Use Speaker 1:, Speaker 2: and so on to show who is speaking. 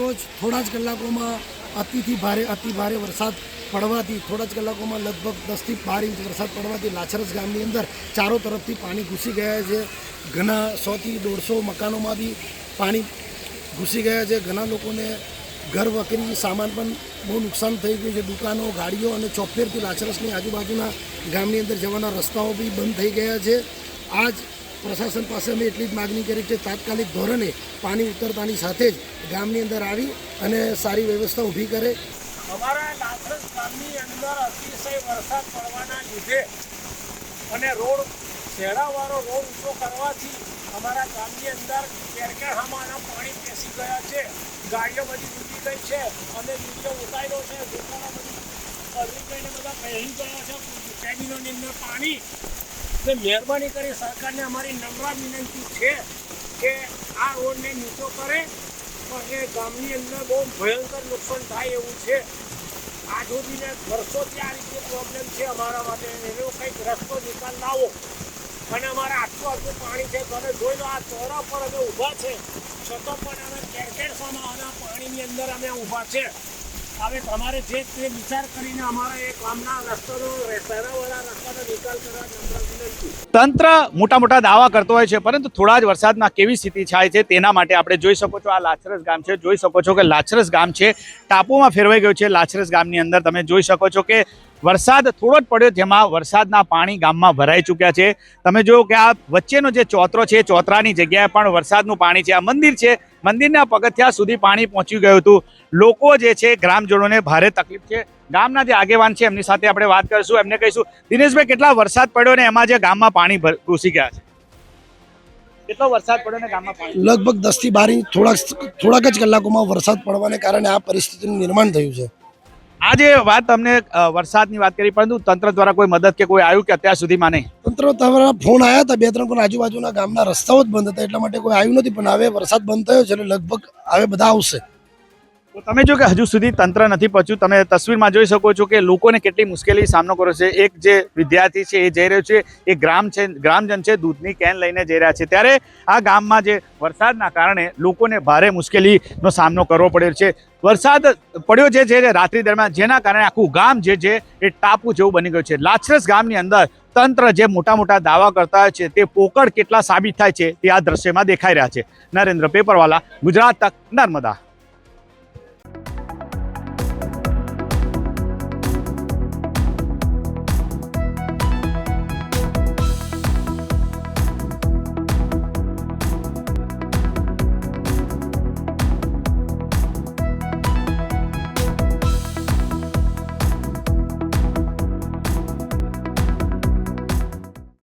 Speaker 1: રોજ થોડા જ કલાકોમાં અતિ ભારે વરસાદ પડવાથી થોડા જ કલાકોમાં લગભગ 10 થી 12 ઇંચ વરસાદ પડવાથી લાછરસ ગામની અંદર ચારો તરફથી પાણી ઘૂસી ગયા છે। ઘણા 100 થી 150 મકાનોમાંથી પાણી ઘૂસી ગયા છે। ઘણા લોકોને ઘર વકરી સામાન પણ બહુ નુકસાન થઈ ગયું છે। દુકાનો, ગાડીઓ અને ચોફેરથી લાછરસની આજુબાજુના ગામની અંદર જવાના રસ્તાઓ બી બંધ થઈ ગયા છે। આજ પ્રશાસન પાસે અમે એટલી જ માગણી કરી કે તાત્કાલિક ધોરણે પાણી ઉતરતાની સાથે જ ગામની અંદર આવી અને સારી વ્યવસ્થા ઊભી કરે।
Speaker 2: અમારા લાછરસ ગામની અંદર અતિશય વરસાદ પડવાના લીધે અને શેડાવાળો રોડ ઊંચો કરવાથી અમારા ગામની અંદર કેરકેહામાંના પાણી પેસી ગયા છે। ગાડીઓ બધી તૂટી ગઈ છે અને વિડીયો ઉતાર્યો છે। દુકાનો બધી પલળી ગઈને બધા પહેરી ગયા છે કેબિનોની અંદર પાણી। એટલે મહેરબાની કરી સરકારને અમારી નમ્ર વિનંતી છે કે આ રોડને નીચો કરે, પણ એ ગામની અંદર બહુ ભયંકર નુકસાન થાય એવું છે। આજ સુધીને વર્ષોથી આ રીતે પ્રોબ્લેમ છે અમારા માટે। એનો કંઈક રસ્તો નિકાલ લાવો અને અમારા આટલું પાણી છે તમે જોઈ લો, આ ચોરા પર અમે ઊભા છે છતાં પણ અમે કેરકેરસામાં પાણીની અંદર અમે ઊભા છે। હવે તમારે જે તે વિચાર કરીને અમારા એ ગામના રસ્તાનો શહેરાવાળા રસ્તાનો નિકાલ કરવા નમ્ર વિનંતી।
Speaker 3: તંત્ર મોટા દાવા કરતો હોય છે, પરંતુ થોડા જ વરસાદમાં કેવી સ્થિતિ થાય છે તેના માટે આપણે જોઈ શકો છો, આ લાછરસ ગામ છે। જોઈ શકો છો કે લાછરસ ગામ છે ટાપુમાં ફેરવાઈ ગયું છે। લાછરસ ગામની અંદર તમે જોઈ શકો છો કે વરસાદ થોડો જ પડ્યો, જેમાં વરસાદના પાણી ગામમાં ભરાઈ ચૂક્યા છે। તમે જો કે આ વચ્ચેનો જે ચોતરો છે, ચોતરાની જગ્યાએ પણ વરસાદનું પાણી છે। આ મંદિર છે, મંદિરના પગથિયા સુધી પાણી પહોંચી ગયું હતું। લોકો જે છે ગ્રામજનોને ભારે તકલીફ છે। ગામના જે આગેવાન છે એમની સાથે આપણે વાત કરીશું, એમને કહીશું, દિનેશભાઈ કેટલા વરસાદ પડ્યો ને એમાં જે ગામમાં પાણી ઘૂસી ગયા છે? કેટલો વરસાદ પડ્યો ને ગામમાં પાણી?
Speaker 1: લગભગ 10 થી 12 ઇંચ થોડાક જ કલાકોમાં વરસાદ પડવાને કારણે આ પરિસ્થિતિનું નિર્માણ થયું છે।
Speaker 3: આ જે વાત તમને વરસાદની વાત કરી, પરંતુ તંત્ર દ્વારા કોઈ મદદ કે કોઈ આવ્યું કે અત્યાર સુધીમાં નહીં?
Speaker 1: તંત્ર દ્વારા ફોન આવ્યા હતા 2-3, પણ આજુબાજુના ગામના રસ્તાઓ જ બંધ હતા એટલા માટે કોઈ આવ્યું નથી। પણ હવે વરસાદ બંધ થયો છે એટલે લગભગ હવે બધા આવશે।
Speaker 3: તો તમે જો કે હજુ સુધી તંત્ર નથી પહોંચ્યું। તમે તસવીરમાં જોઈ શકો છો કે લોકોને કેટલી મુશ્કેલી સામનો કર્યો છે। એક જે વિદ્યાર્થી છે એ જઈ રહ્યો છે, એ ગ્રામજન છે, દૂધની કેન લઈને જઈ રહ્યા છે। ત્યારે આ ગામમાં જે વરસાદના કારણે લોકોને ભારે મુશ્કેલીનો સામનો કરવો પડ્યો છે। વરસાદ પડ્યો છે રાત્રિ દરમિયાન, જેના કારણે આખું ગામ જે છે એ ટાપુ જેવું બની ગયું છે। લાછરસ ગામની અંદર તંત્ર જે મોટા દાવા કરતા હોય છે તે પોકળ કેટલા સાબિત થાય છે તે આ દ્રશ્યમાં દેખાઈ રહ્યા છે। નરેન્દ્ર પેપરવાલા, ગુજરાત તક, નર્મદા।